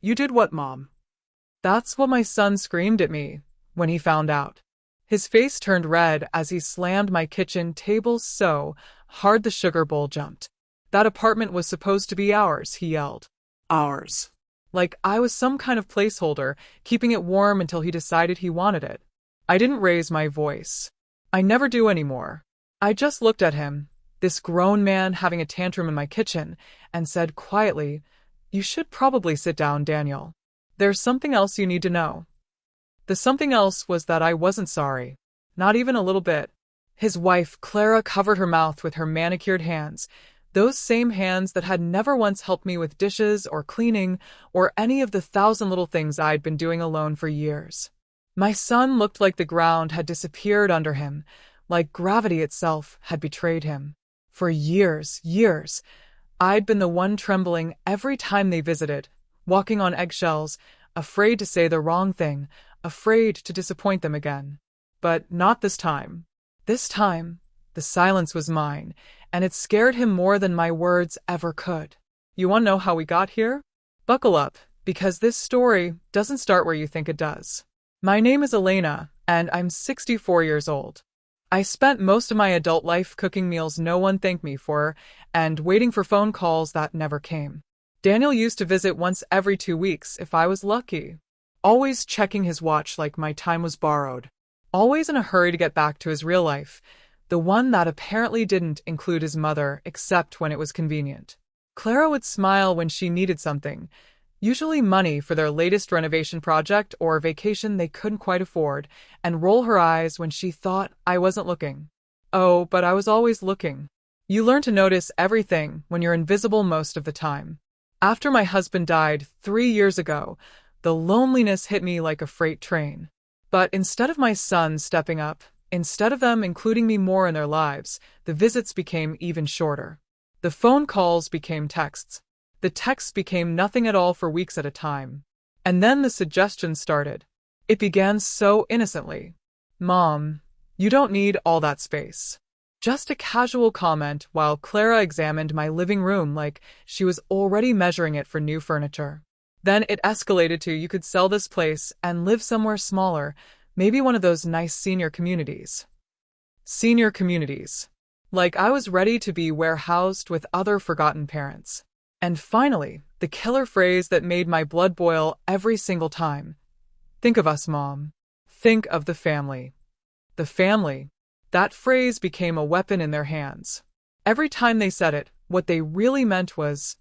You did what, Mom? That's what my son screamed at me when he found out. His face turned red as he slammed my kitchen table so hard the sugar bowl jumped. That apartment was supposed to be ours, he yelled. Ours. Like I was some kind of placeholder, keeping it warm until he decided he wanted it. I didn't raise my voice. I never do anymore. I just looked at him, this grown man having a tantrum in my kitchen, and said quietly, "You should probably sit down, Daniel. There's something else you need to know." The something else was that I wasn't sorry. Not even a little bit. His wife, Clara, covered her mouth with her manicured hands, those same hands that had never once helped me with dishes or cleaning or any of the thousand little things I'd been doing alone for years. My son looked like the ground had disappeared under him, like gravity itself had betrayed him. For years, I'd been the one trembling every time they visited, walking on eggshells, afraid to say the wrong thing, afraid to disappoint them again. But not this time. This time, the silence was mine, and it scared him more than my words ever could. You want to know how we got here? Buckle up, because this story doesn't start where you think it does. My name is Elena, and I'm 64 years old. I spent most of my adult life cooking meals no one thanked me for, and waiting for phone calls that never came. Daniel used to visit once every 2 weeks if I was lucky. Always checking his watch like my time was borrowed. Always in a hurry to get back to his real life, the one that apparently didn't include his mother except when it was convenient. Clara would smile when she needed something, usually money for their latest renovation project or a vacation they couldn't quite afford, and roll her eyes when she thought I wasn't looking. Oh, but I was always looking. You learn to notice everything when you're invisible most of the time. After my husband died 3 years ago, the loneliness hit me like a freight train. But instead of my son stepping up, instead of them including me more in their lives, the visits became even shorter. The phone calls became texts. The texts became nothing at all for weeks at a time. And then the suggestions started. It began so innocently. "Mom, you don't need all that space." Just a casual comment while Clara examined my living room like she was already measuring it for new furniture. Then it escalated to, "You could sell this place and live somewhere smaller, maybe one of those nice senior communities." Senior communities. Like I was ready to be warehoused with other forgotten parents. And finally, the killer phrase that made my blood boil every single time. "Think of us, Mom. Think of the family." The family. That phrase became a weapon in their hands. Every time they said it, what they really meant was,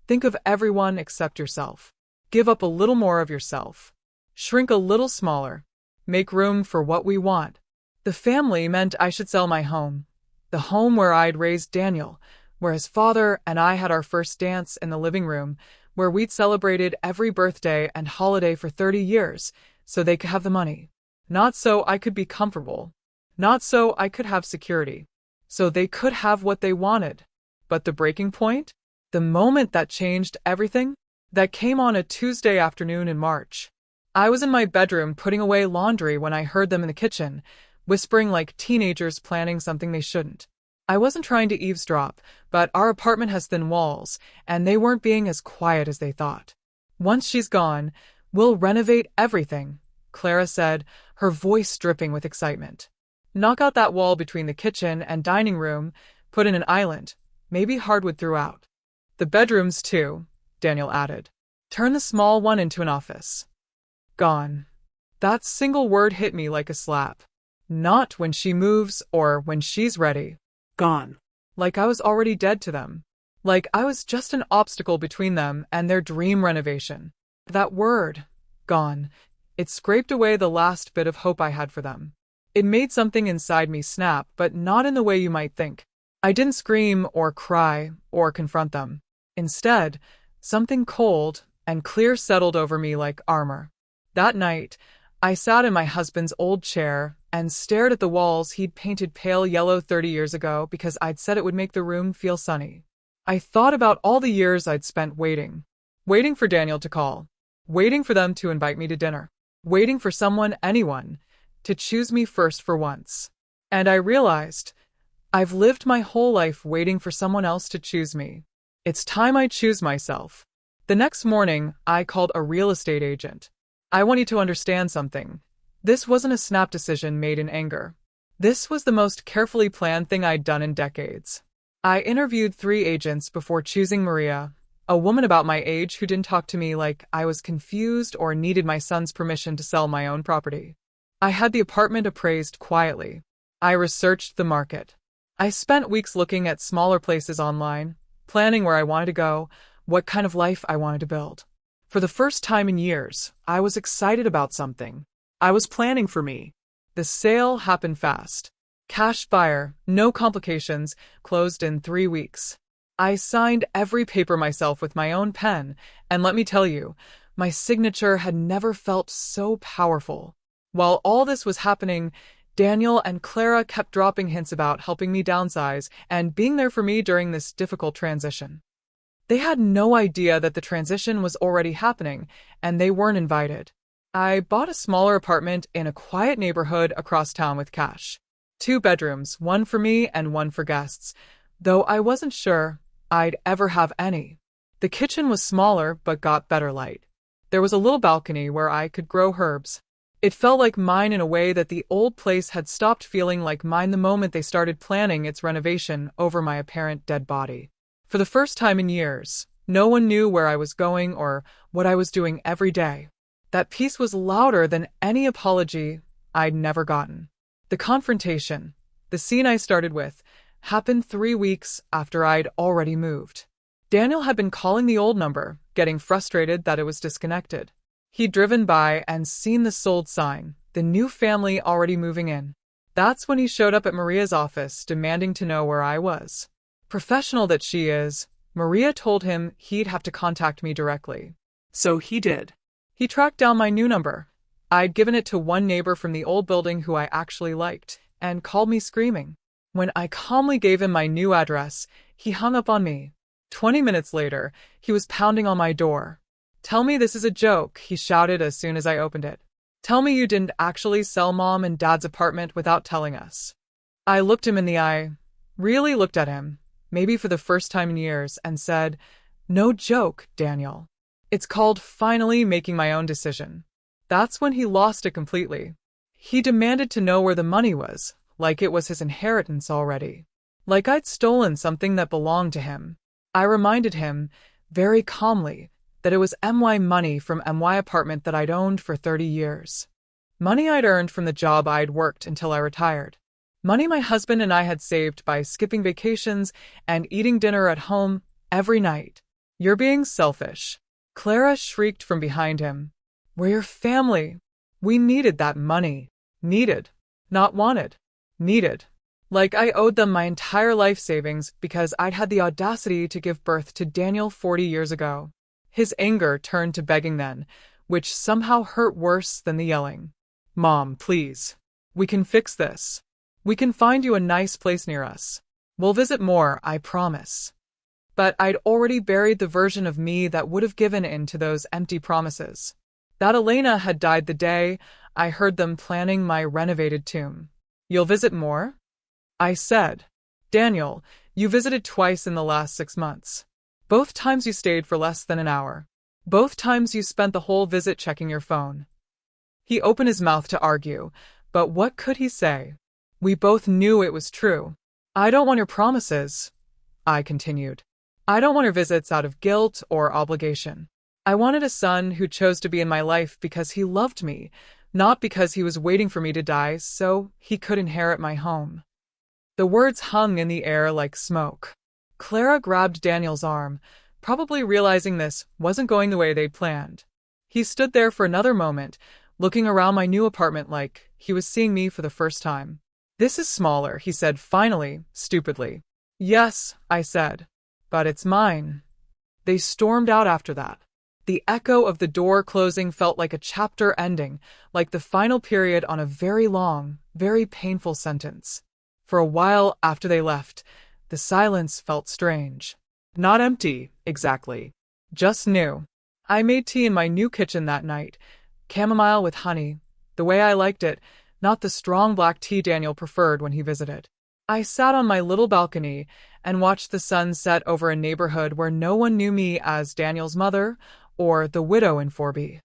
think of everyone except yourself. Give up a little more of yourself. Shrink a little smaller. Make room for what we want. The family meant I should sell my home. The home where I'd raised Daniel, where his father and I had our first dance in the living room, where we'd celebrated every birthday and holiday for 30 years, so they could have the money. Not so I could be comfortable. Not so I could have security. So they could have what they wanted. But the breaking point? The moment that changed everything? That came on a Tuesday afternoon in March. I was in my bedroom putting away laundry when I heard them in the kitchen, whispering like teenagers planning something they shouldn't. I wasn't trying to eavesdrop, but our apartment has thin walls, and they weren't being as quiet as they thought. "Once she's gone, we'll renovate everything," Clara said, her voice dripping with excitement. "Knock out that wall between the kitchen and dining room, put in an island, maybe hardwood throughout. The bedrooms too," Daniel added. "Turn the small one into an office." Gone. That single word hit me like a slap. Not when she moves or when she's ready. Gone. Like I was already dead to them. Like I was just an obstacle between them and their dream renovation. That word, gone, it scraped away the last bit of hope I had for them. It made something inside me snap, but not in the way you might think. I didn't scream or cry or confront them. Instead, something cold and clear settled over me like armor. That night, I sat in my husband's old chair and stared at the walls he'd painted pale yellow 30 years ago because I'd said it would make the room feel sunny. I thought about all the years I'd spent waiting. Waiting for Daniel to call. Waiting for them to invite me to dinner. Waiting for someone, anyone, to choose me first for once. And I realized, I've lived my whole life waiting for someone else to choose me. It's time I choose myself. The next morning, I called a real estate agent. I want you to understand something. This wasn't a snap decision made in anger. This was the most carefully planned thing I'd done in decades. I interviewed 3 agents before choosing Maria, a woman about my age who didn't talk to me like I was confused or needed my son's permission to sell my own property. I had the apartment appraised quietly. I researched the market. I spent weeks looking at smaller places online, planning where I wanted to go, what kind of life I wanted to build. For the first time in years, I was excited about something. I was planning for me. The sale happened fast. Cash buyer, no complications, closed in 3 weeks. I signed every paper myself with my own pen, and let me tell you, my signature had never felt so powerful. While all this was happening, Daniel and Clara kept dropping hints about helping me downsize and being there for me during this difficult transition. They had no idea that the transition was already happening, and they weren't invited. I bought a smaller apartment in a quiet neighborhood across town with cash. 2 bedrooms, one for me and one for guests, though I wasn't sure I'd ever have any. The kitchen was smaller but got better light. There was a little balcony where I could grow herbs. It felt like mine in a way that the old place had stopped feeling like mine the moment they started planning its renovation over my apparent dead body. For the first time in years, no one knew where I was going or what I was doing every day. That peace was louder than any apology I'd never gotten. The confrontation, the scene I started with, happened 3 weeks after I'd already moved. Daniel had been calling the old number, getting frustrated that it was disconnected. He'd driven by and seen the sold sign, the new family already moving in. That's when he showed up at Maria's office, demanding to know where I was. Professional that she is, Maria told him he'd have to contact me directly. So he did. He tracked down my new number. I'd given it to one neighbor from the old building who I actually liked, and called me screaming. When I calmly gave him my new address, he hung up on me. 20 minutes later, he was pounding on my door. "Tell me this is a joke," he shouted as soon as I opened it. "Tell me you didn't actually sell Mom and Dad's apartment without telling us." I looked him in the eye, really looked at him, maybe for the first time in years, and said, "No joke, Daniel. It's called finally making my own decision." That's when he lost it completely. He demanded to know where the money was, like it was his inheritance already. Like I'd stolen something that belonged to him. I reminded him, very calmly, that it was MY money from MY apartment that I'd owned for 30 years. Money I'd earned from the job I'd worked until I retired. Money my husband and I had saved by skipping vacations and eating dinner at home every night. "You're being selfish," Clara shrieked from behind him. "We're your family. We needed that money. Needed. Not wanted. Needed. Like I owed them my entire life savings because I'd had the audacity to give birth to Daniel 40 years ago." His anger turned to begging then, which somehow hurt worse than the yelling. "Mom, please. We can fix this. We can find you a nice place near us. We'll visit more, I promise." But I'd already buried the version of me that would have given in to those empty promises. That Elena had died the day I heard them planning my renovated tomb. "You'll visit more?" I said. "Daniel, you visited twice in the last 6 months. Both times you stayed for less than an hour. Both times you spent the whole visit checking your phone." He opened his mouth to argue, but what could he say? We both knew it was true. "I don't want your promises," I continued. "I don't want your visits out of guilt or obligation. I wanted a son who chose to be in my life because he loved me, not because he was waiting for me to die so he could inherit my home." The words hung in the air like smoke. Clara grabbed Daniel's arm, probably realizing this wasn't going the way they'd planned. He stood there for another moment, looking around my new apartment like he was seeing me for the first time. "This is smaller," he said finally, stupidly. "Yes," I said, "but it's mine." They stormed out after that. The echo of the door closing felt like a chapter ending, like the final period on a very long, very painful sentence. For a while after they left, the silence felt strange. Not empty, exactly. Just new. I made tea in my new kitchen that night. Chamomile with honey, the way I liked it, not the strong black tea Daniel preferred when he visited. I sat on my little balcony and watched the sun set over a neighborhood where no one knew me as Daniel's mother or the widow in 4B.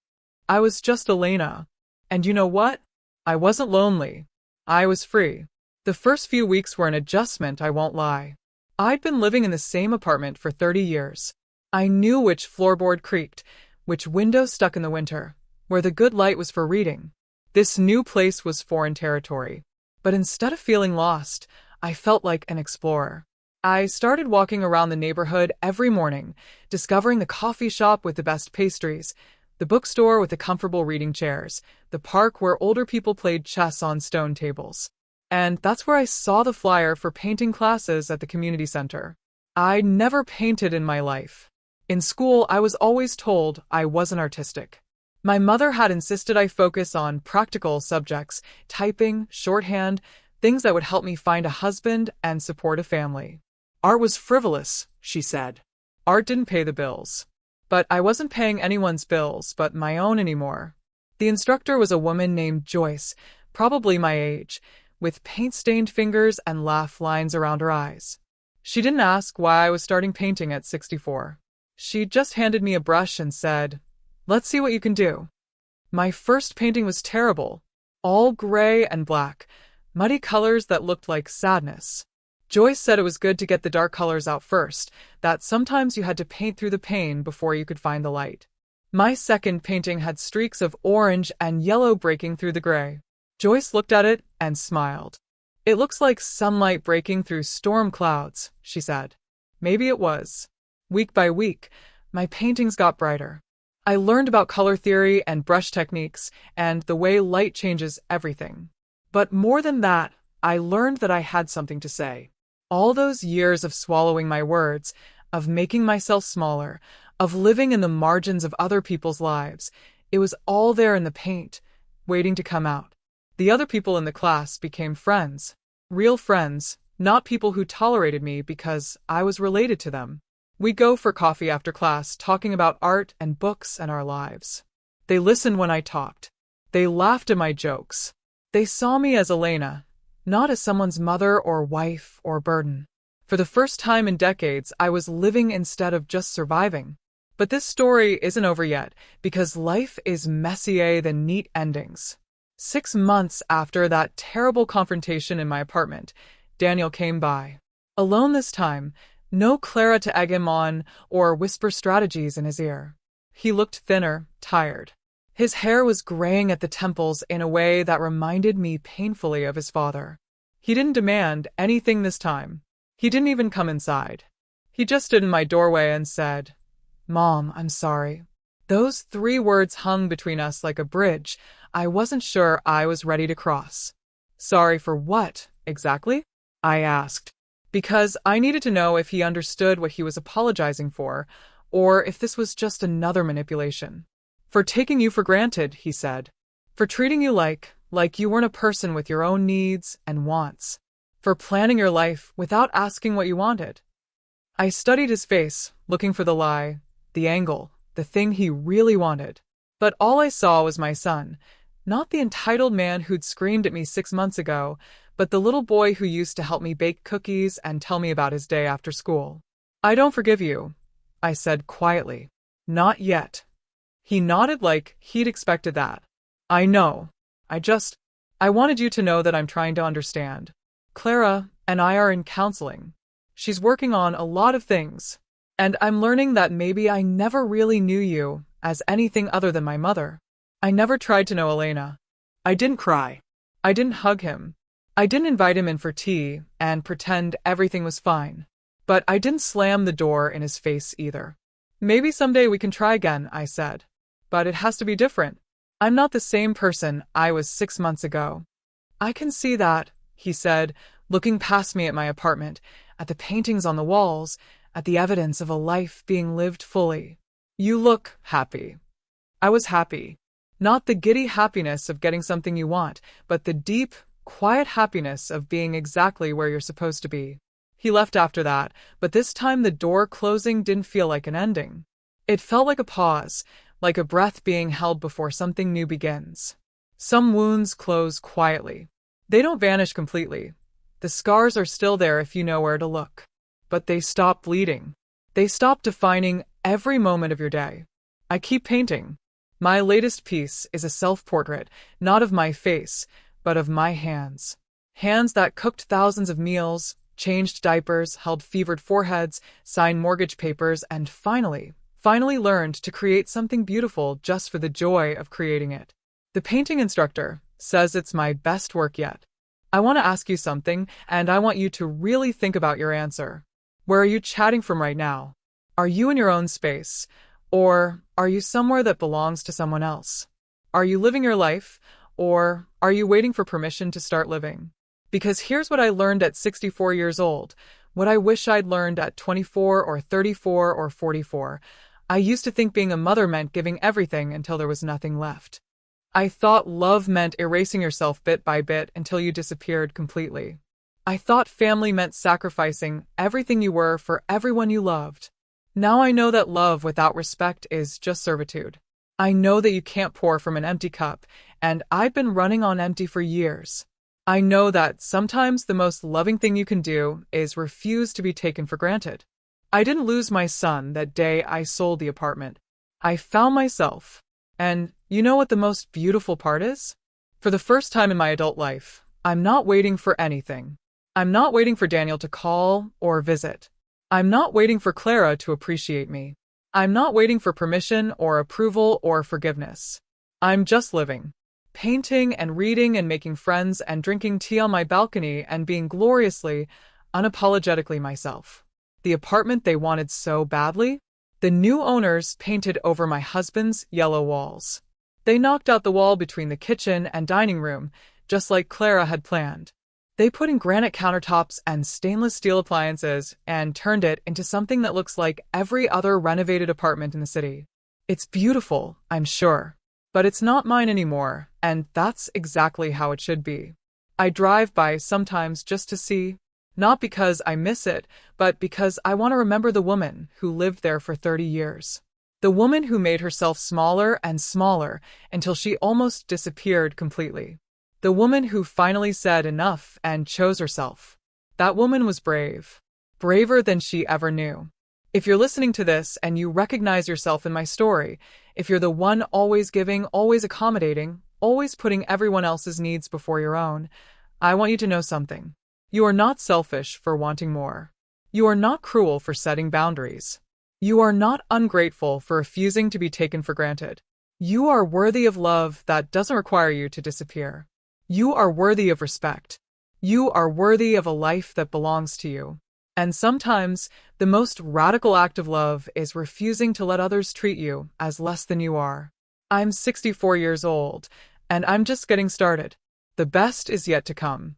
I was just Elena. And you know what? I wasn't lonely. I was free. The first few weeks were an adjustment, I won't lie. I'd been living in the same apartment for 30 years. I knew which floorboard creaked, which window stuck in the winter, where the good light was for reading. This new place was foreign territory. But instead of feeling lost, I felt like an explorer. I started walking around the neighborhood every morning, discovering the coffee shop with the best pastries, the bookstore with the comfortable reading chairs, the park where older people played chess on stone tables. And that's where I saw the flyer for painting classes at the community center. I'd never painted in my life. In school, I was always told I wasn't artistic. My mother had insisted I focus on practical subjects, typing, shorthand, things that would help me find a husband and support a family. Art was frivolous, she said. Art didn't pay the bills. But I wasn't paying anyone's bills but my own anymore. The instructor was a woman named Joyce, probably my age, with paint-stained fingers and laugh lines around her eyes. She didn't ask why I was starting painting at 64. She just handed me a brush and said, "Let's see what you can do." My first painting was terrible. All gray and black, muddy colors that looked like sadness. Joyce said it was good to get the dark colors out first, that sometimes you had to paint through the pain before you could find the light. My second painting had streaks of orange and yellow breaking through the gray. Joyce looked at it and smiled. "It looks like sunlight breaking through storm clouds," she said. Maybe it was. Week by week, my paintings got brighter. I learned about color theory and brush techniques and the way light changes everything. But more than that, I learned that I had something to say. All those years of swallowing my words, of making myself smaller, of living in the margins of other people's lives, it was all there in the paint, waiting to come out. The other people in the class became friends. Real friends, not people who tolerated me because I was related to them. We'd go for coffee after class, talking about art and books and our lives. They listened when I talked. They laughed at my jokes. They saw me as Elena, not as someone's mother or wife or burden. For the first time in decades, I was living instead of just surviving. But this story isn't over yet, because life is messier than neat endings. 6 months after that terrible confrontation in my apartment, Daniel came by. Alone this time, no Clara to egg him on or whisper strategies in his ear. He looked thinner, tired. His hair was graying at the temples in a way that reminded me painfully of his father. He didn't demand anything this time. He didn't even come inside. He just stood in my doorway and said, "Mom, I'm sorry." Those 3 words hung between us like a bridge I wasn't sure I was ready to cross. "Sorry for what, exactly?" I asked, because I needed to know if he understood what he was apologizing for, or if this was just another manipulation. "For taking you for granted," he said. "For treating you like you weren't a person with your own needs and wants. For planning your life without asking what you wanted." I studied his face, looking for the lie, the angle, the thing he really wanted. But all I saw was my son, not the entitled man who'd screamed at me 6 months ago, but the little boy who used to help me bake cookies and tell me about his day after school. "I don't forgive you," I said quietly. "Not yet." He nodded like he'd expected that. "I know. I wanted you to know that I'm trying to understand. Clara and I are in counseling. She's working on a lot of things. And I'm learning that maybe I never really knew you as anything other than my mother. I never tried to know Elena. I didn't cry. I didn't hug him. I didn't invite him in for tea and pretend everything was fine. But I didn't slam the door in his face either. Maybe someday we can try again, I said. But it has to be different. I'm not the same person I was 6 months ago. I can see that, he said, looking past me at my apartment, at the paintings on the walls, at the evidence of a life being lived fully. You look happy. I was happy. Not the giddy happiness of getting something you want, but the deep, quiet happiness of being exactly where you're supposed to be. He left after that, but this time the door closing didn't feel like an ending. It felt like a pause, like a breath being held before something new begins. Some wounds close quietly. They don't vanish completely. The scars are still there if you know where to look. But they stop bleeding. They stop defining every moment of your day. I keep painting. My latest piece is a self-portrait, not of my face, but of my hands. Hands that cooked thousands of meals, changed diapers, held fevered foreheads, signed mortgage papers, and finally learned to create something beautiful just for the joy of creating it. The painting instructor says it's my best work yet. I want to ask you something, and I want you to really think about your answer. Where are you chatting from right now? Are you in your own space? Or are you somewhere that belongs to someone else? Are you living your life? Or are you waiting for permission to start living? Because here's what I learned at 64 years old, what I wish I'd learned at 24 or 34 or 44. I used to think being a mother meant giving everything until there was nothing left. I thought love meant erasing yourself bit by bit until you disappeared completely. I thought family meant sacrificing everything you were for everyone you loved. Now I know that love without respect is just servitude. I know that you can't pour from an empty cup, and I've been running on empty for years. I know that sometimes the most loving thing you can do is refuse to be taken for granted. I didn't lose my son that day I sold the apartment. I found myself. And you know what the most beautiful part is? For the first time in my adult life, I'm not waiting for anything. I'm not waiting for Daniel to call or visit. I'm not waiting for Clara to appreciate me. I'm not waiting for permission or approval or forgiveness. I'm just living. Painting and reading and making friends and drinking tea on my balcony and being gloriously, unapologetically myself. The apartment they wanted so badly? The new owners painted over my husband's yellow walls. They knocked out the wall between the kitchen and dining room, just like Clara had planned. They put in granite countertops and stainless steel appliances and turned it into something that looks like every other renovated apartment in the city. It's beautiful, I'm sure. But it's not mine anymore, and that's exactly how it should be. I drive by sometimes just to see. Not because I miss it, but because I want to remember the woman who lived there for 30 years. The woman who made herself smaller and smaller until she almost disappeared completely. The woman who finally said enough and chose herself. That woman was brave. Braver than she ever knew. If you're listening to this and you recognize yourself in my story, if you're the one always giving, always accommodating, always putting everyone else's needs before your own, I want you to know something. You are not selfish for wanting more. You are not cruel for setting boundaries. You are not ungrateful for refusing to be taken for granted. You are worthy of love that doesn't require you to disappear. You are worthy of respect. You are worthy of a life that belongs to you. And sometimes, the most radical act of love is refusing to let others treat you as less than you are. I'm 64 years old, and I'm just getting started. The best is yet to come.